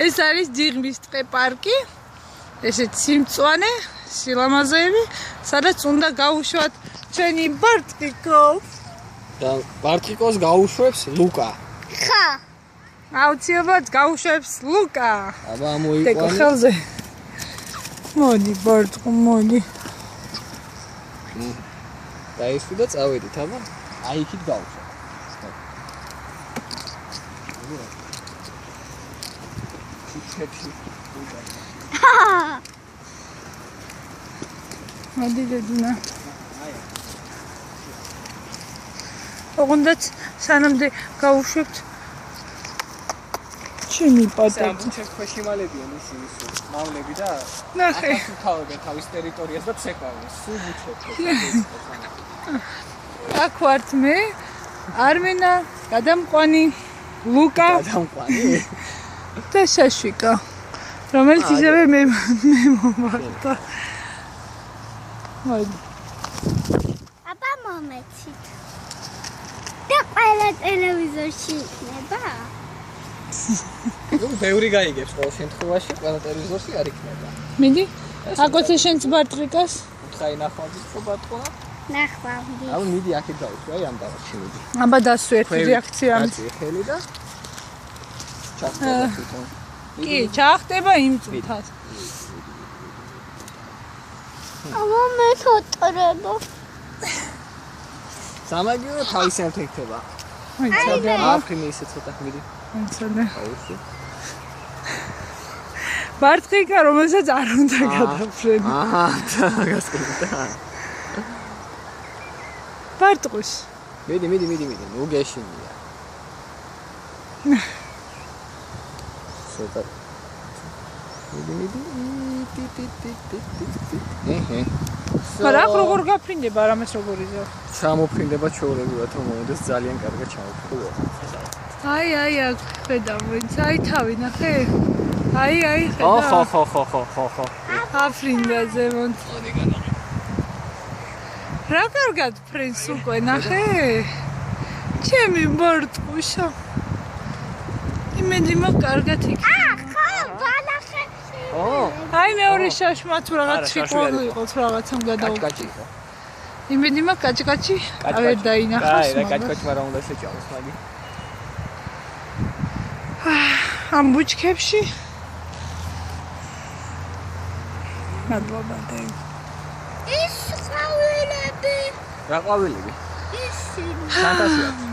ეს არის დიღმის ტყე პარკი. ესეც სიმწვანე, სილამაზეები, სადაც უნდა გავუშვათ ჩვენი ბარტყიკო. და ბარტყიკოს გაუშვებს ლუკა. ხა. აუცილებლად გავუშვებს ლუკა. აბა ტეკო მოიყვანე. ხელზე. მოდი ბარტყო, მოდი. დაისვი და წავედით, აბა. აი იქით გავუშვებ. ჩიქებში. მოდი დედუნა. ოღონდაც სანამდე გავუშვებთ ჩემი პატარა. სამწუხაროდ ქვეშიმალებიან ისინი მავლები და ნახე. თავებენ თავის ტერიტორიას და ცეკვავენ. სულ უჩვენთ. აქ ვართ მე, არმენა, გადამყვანი, ლუკა გადამყვანი. და შაშვიკა, რომელიც ისევე მე მომართა. მოდი. აბა მომეცით. და ყველა ტელევიზორში იქნება? ნუ ბევრი გაიგებს ყოველ შემთხვევაში, ყველა ტელევიზორში არ იქნება. მიდი. აკოცე შენც ბარტყიკას. უთხარი ნახვამდის ხო ბარტყონა? ნახვამდი. აუ მიდი აქეთ გავუშვი, აი ამ დაღში მიდი. აბა დასვი ერთი რეაქცია. კაცი ხელი და ჩახტება თვითონ. კი, ჩახტება იმ წუთას. აბა მე ხოტრება. სამაგიო თავის ერთ იქნება. მოიცადე. აფრინე ისე ცოტა მიდი. მოიცადე. აუში. ბარტყიკა რომელსაც არ უნდა გადაფრენი. აჰა, გასკრიდა. ბარტყვის. მიდი, ნუ გეშინია. ცოტა. მიდი. ეჰე. მაგრამ აქ როგორ გაფრინდება, რამეს როგორ იზო? ჩამოფრინდება ჩაურებულად, რომ მომდეს ძალიან კარგად ჩამოფრინდება. აი, აქ ხედავ, ვინც აი თავი ნახე? აი, ხედავ. ხო. აფრინდა ზემოთ. რა კარგად ფრენს უკვე ნახე? ჩემი ბარტყუშა. იმედი მაქვს კარგად იქნება. ხა, ბალახე. აი მეორე შაშმა თუ რაღაც სიყვარული იყოს რაღაცამ გადაუყო. კაჭკაჭი. იმედი მაქვს კაჭკაჭი არ დაინახავს. აი, კაჭკაჭი მაგრამ უნდა შეჭამოს მაგი. ამ ბუჩქებში. მადლობა დენ. ის ყვავილები. რა ყვავილები? ისინი. ფანტაზია.